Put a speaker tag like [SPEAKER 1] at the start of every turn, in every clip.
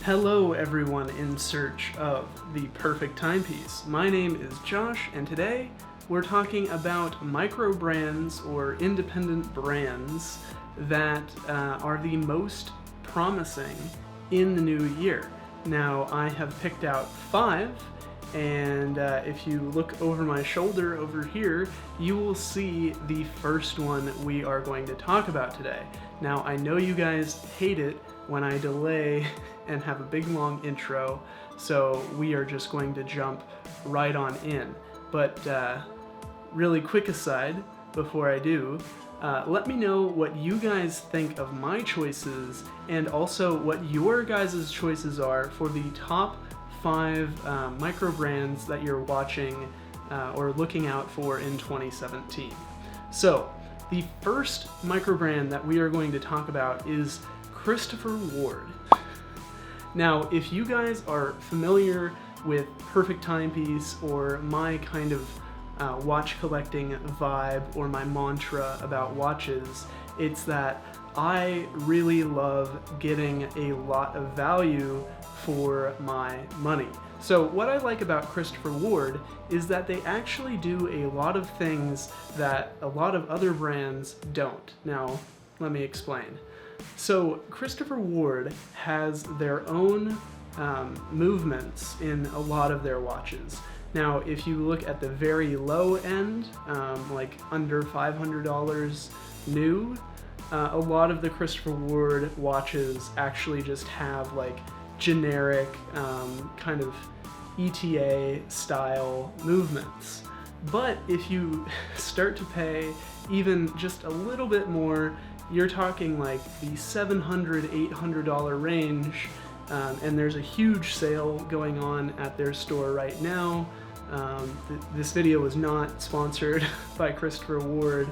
[SPEAKER 1] Hello everyone in search of the perfect timepiece. My name is Josh, and today we're talking about microbrands or independent brands that are the most promising in the new year. Now, I have picked out 5, and if you look over my shoulder over here, you will see the first one we are going to talk about today. Now, I know you guys hate it when I delay and have a big long intro, so we are just going to jump right on in. But really quick aside before I do, let me know what you guys think of my choices and also what your guys' choices are for the top 5 micro brands that you're watching or looking out for in 2017. So the first micro brand that we are going to talk about is Christopher Ward. Now, if you guys are familiar with Perfect Timepiece or my kind of watch collecting vibe or my mantra about watches, it's that I really love getting a lot of value for my money. So what I like about Christopher Ward is that they actually do a lot of things that a lot of other brands don't. Now, let me explain. So Christopher Ward has their own movements in a lot of their watches. Now, if you look at the very low end, like under $500 new, a lot of the Christopher Ward watches actually just have like generic kind of ETA style movements. But if you start to pay even just a little bit more, you're talking like the $700, $800 range, and there's a huge sale going on at their store right now. This video was not sponsored by Christopher Ward.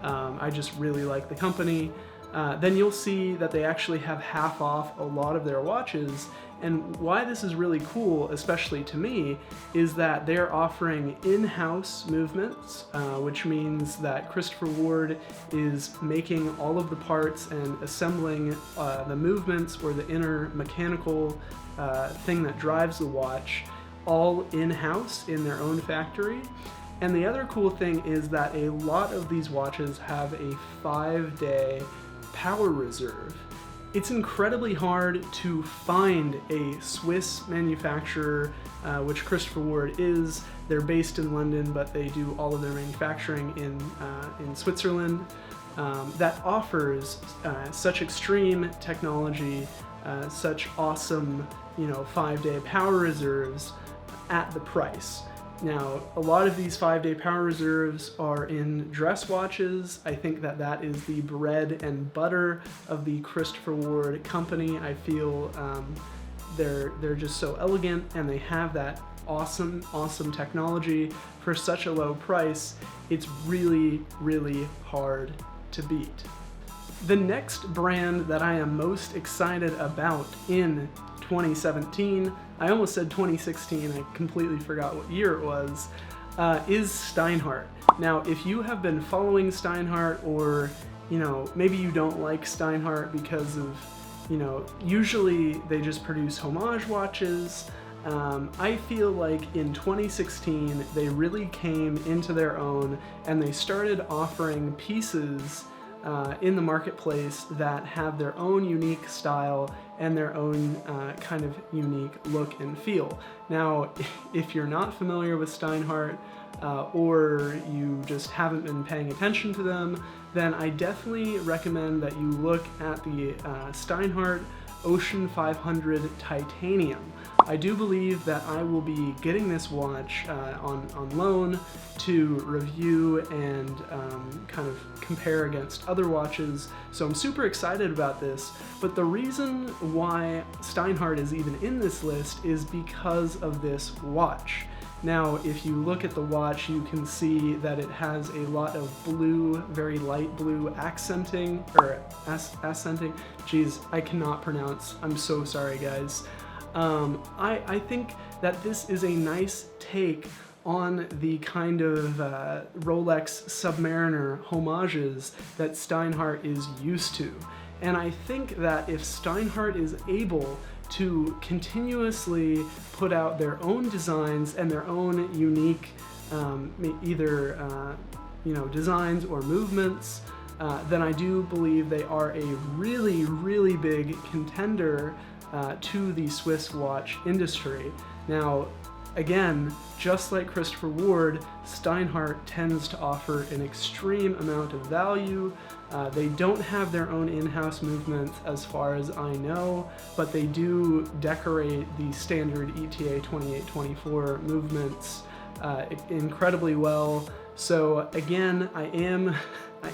[SPEAKER 1] I just really like the company. Then you'll see that they actually have half off a lot of their watches, and why this is really cool, especially to me, is that they're offering in-house movements, which means that Christopher Ward is making all of the parts and assembling the movements or the inner mechanical thing that drives the watch all in-house in their own factory. And the other cool thing is that a lot of these watches have a 5-day power reserve. It's incredibly hard to find a Swiss manufacturer, which Christopher Ward is. They're based in London, but they do all of their manufacturing in Switzerland, that offers such extreme technology, such awesome, 5-day power reserves at the price. Now, a lot of these 5-day power reserves are in dress watches. I think that that is the bread and butter of the Christopher Ward company. I feel they're just so elegant, and they have that awesome technology for such a low price. It's really, really hard to beat. The next brand that I am most excited about in 2017, I almost said 2016, I completely forgot what year it was, is Steinhart. Now, if you have been following Steinhart, or, maybe you don't like Steinhart because of, usually they just produce homage watches, I feel like in 2016, they really came into their own, and they started offering pieces in the marketplace that have their own unique style and their own kind of unique look and feel. Now, if you're not familiar with Steinhart, or you just haven't been paying attention to them, then I definitely recommend that you look at the Steinhart Ocean 500 Titanium. I do believe that I will be getting this watch on loan to review and kind of compare against other watches, so I'm super excited about this. But the reason why Steinhart is even in this list is because of this watch. Now, if you look at the watch, you can see that it has a lot of blue, very light blue accenting, or accenting. Geez, I cannot pronounce. I'm so sorry, guys. I think that this is a nice take on the kind of Rolex Submariner homages that Steinhart is used to. And I think that if Steinhart is able to continuously put out their own designs and their own unique either designs or movements, then I do believe they are a really, really big contender to the Swiss watch industry. Now, again, just like Christopher Ward, Steinhart tends to offer an extreme amount of value. They don't have their own in-house movements as far as I know, but they do decorate the standard ETA 2824 movements incredibly well. So again, I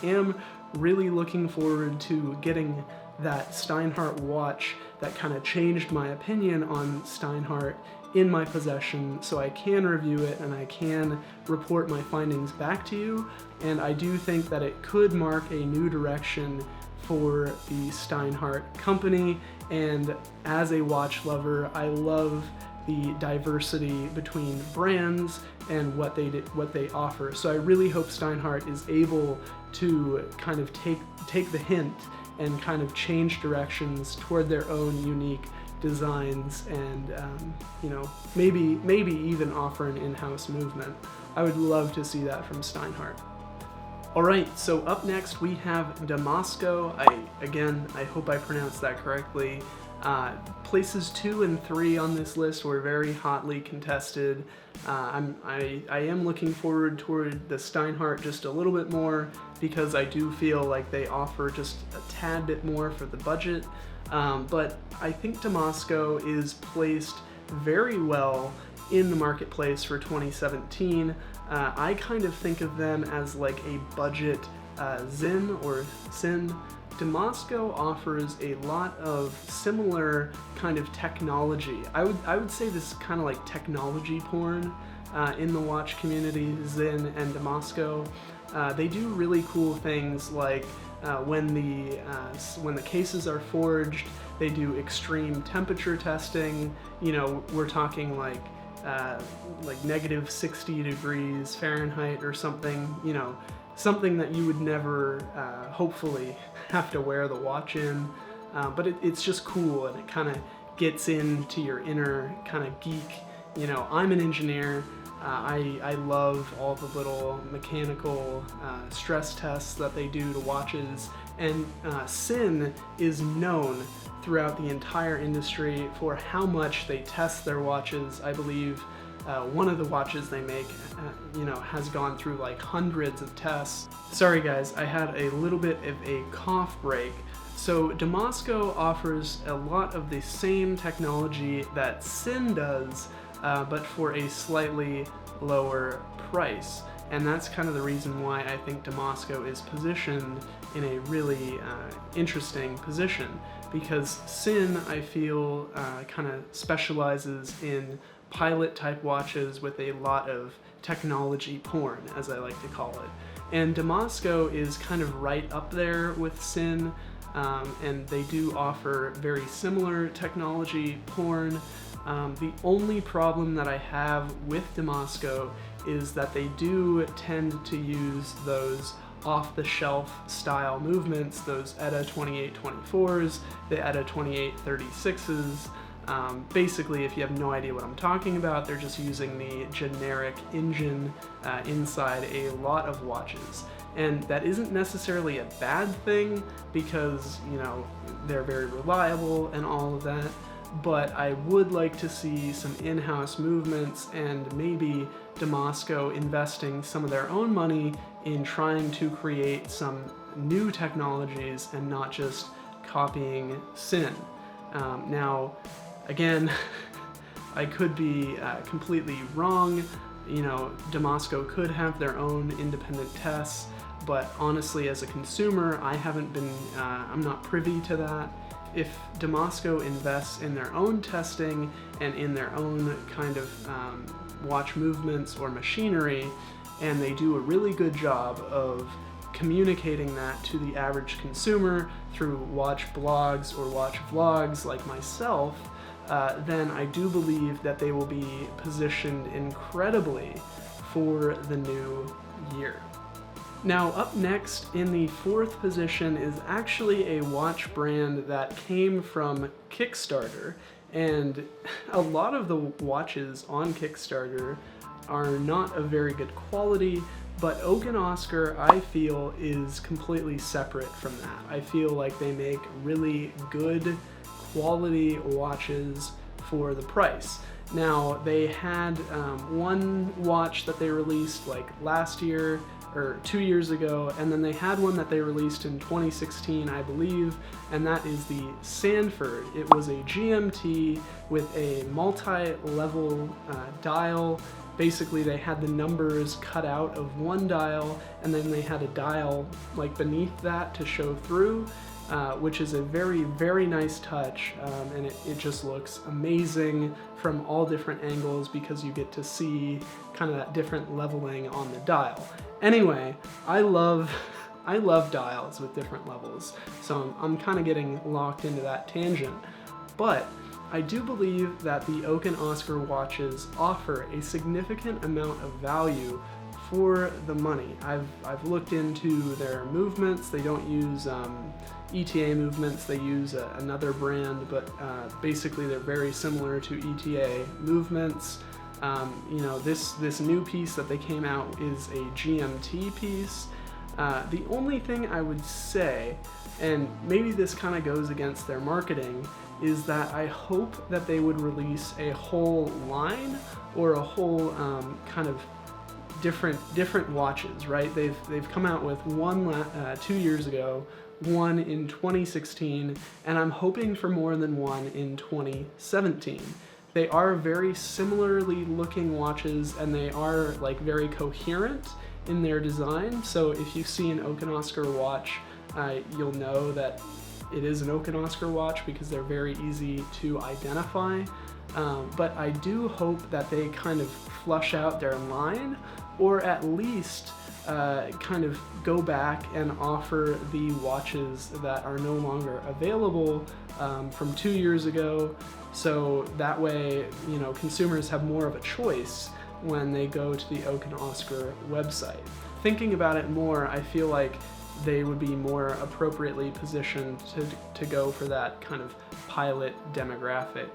[SPEAKER 1] am really looking forward to getting that Steinhart watch that kind of changed my opinion on Steinhart in my possession, so I can review it and I can report my findings back to you. And I do think that it could mark a new direction for the Steinhart company, and as a watch lover, I love the diversity between brands and what they offer. So I really hope Steinhart is able to kind of take the hint and kind of change directions toward their own unique designs, and maybe even offer an in-house movement. I would love to see that from Steinhart. Alright, so up next we have Damasko. I hope I pronounced that correctly. Places 2 and 3 on this list were very hotly contested. I am looking forward toward the Steinhart just a little bit more, because I do feel like they offer just a tad bit more for the budget. But I think Damasko is placed very well in the marketplace for 2017. I kind of think of them as like a budget Zin or Sin. Damasko offers a lot of similar kind of technology. I would say this is kind of like technology porn in the watch community, Zin and Damasko. They do really cool things like when the cases are forged, they do extreme temperature testing. We're talking like negative 60 degrees Fahrenheit or something. Something that you would never hopefully have to wear the watch in, but it's just cool, and it kind of gets into your inner kind of geek. I'm an engineer. I love all the little mechanical stress tests that they do to watches, and Sin is known throughout the entire industry for how much they test their watches. I believe one of the watches they make, has gone through like hundreds of tests. Sorry guys, I had a little bit of a cough break. So Damasko offers a lot of the same technology that Sin does, but for a slightly lower price. And that's kind of the reason why I think Damasko is positioned in a really interesting position, because Sin, I feel, kind of specializes in pilot type watches with a lot of technology porn, as I like to call it. And Damasko is kind of right up there with Sin, and they do offer very similar technology porn. The only problem that I have with Damasko is that they do tend to use those off-the-shelf style movements, those ETA 2824s, the ETA 2836s. Basically, if you have no idea what I'm talking about, they're just using the generic engine inside a lot of watches. And that isn't necessarily a bad thing, because, they're very reliable and all of that, but I would like to see some in-house movements, and maybe Damasko investing some of their own money in trying to create some new technologies and not just copying Sin. Now, again, I could be completely wrong. Damasko could have their own independent tests, but honestly, as a consumer, I'm not privy to that. If Damasko invests in their own testing and in their own kind of watch movements or machinery, and they do a really good job of communicating that to the average consumer through watch blogs or watch vlogs like myself, then I do believe that they will be positioned incredibly for the new year. Now, up next in the 4th position is actually a watch brand that came from Kickstarter, And a lot of the watches on Kickstarter are not of very good quality, but Oak and Oscar, I feel, is completely separate from that. I feel like they make really good quality watches for the price. Now, they had one watch that they released like last year or 2 years ago, and then they had one that they released in 2016, I believe, and that is the Sanford. It was a GMT with a multi-level dial. Basically, they had the numbers cut out of one dial, and then they had a dial like beneath that to show through, which is a very, very nice touch, and it just looks amazing from all different angles because you get to see kind of that different leveling on the dial. Anyway, I love dials with different levels, so I'm kind of getting locked into that tangent. But I do believe that the Oak and Oscar watches offer a significant amount of value for the money. I've looked into their movements. They don't use ETA movements, they use another brand, but basically they're very similar to ETA movements. You know, this new piece that they came out is a GMT piece. The only thing I would say, and maybe this kind of goes against their marketing, is that I hope that they would release a whole line or a whole kind of different watches, right? They've come out with one 2 years ago, one in 2016, and I'm hoping for more than one in 2017. They are very similarly looking watches, and they are like very coherent in their design. So if you see an Oak and Oscar watch, you'll know that it is an Oak and Oscar watch because they're very easy to identify. But I do hope that they kind of flush out their line, or at least kind of go back and offer the watches that are no longer available from 2 years ago, so that way, you know, consumers have more of a choice when they go to the Oak and Oscar website. Thinking about it more, I feel like they would be more appropriately positioned to go for that kind of pilot demographic.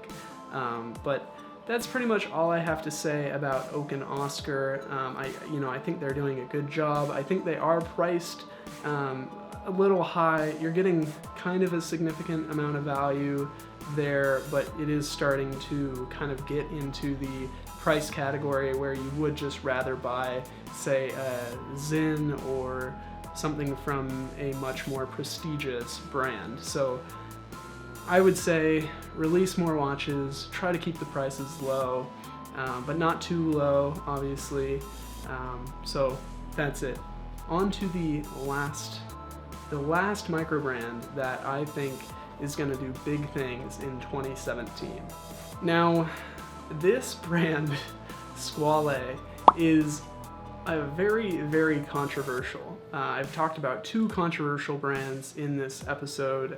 [SPEAKER 1] But that's pretty much all I have to say about Oak and Oscar. I think they're doing a good job. I think they are priced a little high. You're getting kind of a significant amount of value there, but it is starting to kind of get into the price category where you would just rather buy, say, a Zinn or something from a much more prestigious brand. So I would say release more watches, try to keep the prices low, but not too low, obviously. So that's it. On to the last micro brand that I think is going to do big things in 2017. Now, this brand, Squale, is a very, very controversial. I've talked about two controversial brands in this episode,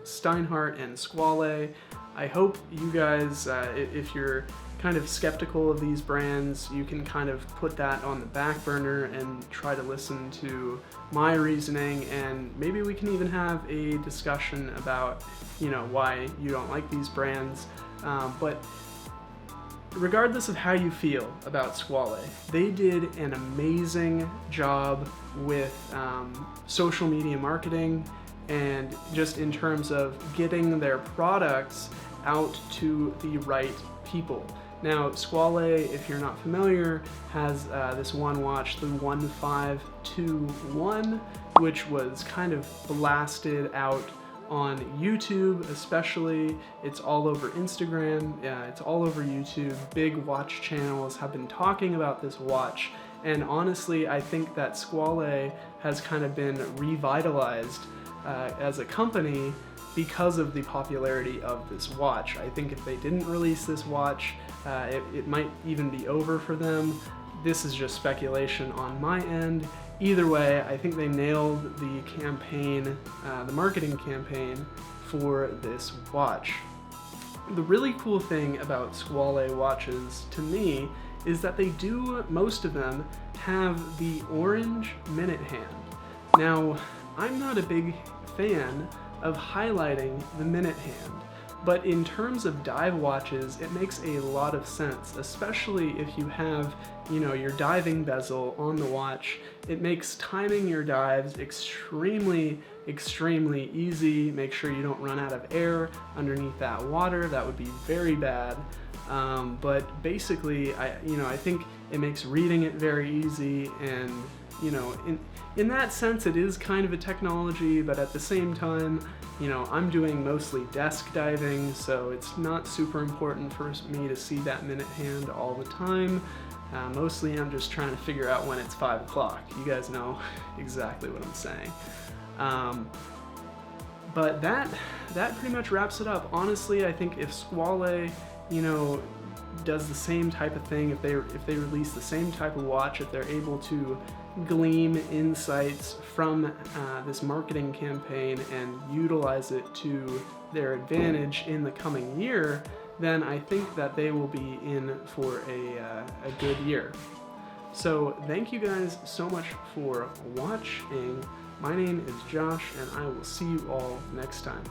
[SPEAKER 1] Steinhart and Squale. I hope you guys, if you're kind of skeptical of these brands, you can kind of put that on the back burner and try to listen to my reasoning, and maybe we can even have a discussion about, you know, why you don't like these brands. But regardless of how you feel about Squale, they did an amazing job with social media marketing and just in terms of getting their products out to the right people. Now, Squale, if you're not familiar, has this one watch, the 1521, which was kind of blasted out on YouTube especially. It's all over Instagram, it's all over YouTube. Big watch channels have been talking about this watch, and honestly, I think that Squale has kind of been revitalized as a company because of the popularity of this watch. I think if they didn't release this watch, it might even be over for them. This is just speculation on my end. Either way, I think they nailed the campaign, the marketing campaign for this watch. The really cool thing about Squale watches, to me, is that they do, most of them, have the orange minute hand. Now, I'm not a big fan of highlighting the minute hand, But in terms of dive watches, it makes a lot of sense, especially if you have, your diving bezel on the watch. It makes timing your dives extremely, extremely easy. Make sure you don't run out of air underneath that water. That would be very bad. But basically, I think it makes reading it very easy, and in that sense, it is kind of a technology, but at the same time, I'm doing mostly desk diving, so it's not super important for me to see that minute hand all the time. Mostly I'm just trying to figure out when it's 5 o'clock. You guys know exactly what I'm saying. But that pretty much wraps it up. Honestly, I think if Squale, does the same type of thing, if they release the same type of watch, if they're able to glean insights from this marketing campaign and utilize it to their advantage in the coming year, then I think that they will be in for a good year. So thank you guys so much for watching. My name is Josh, and I will see you all next time.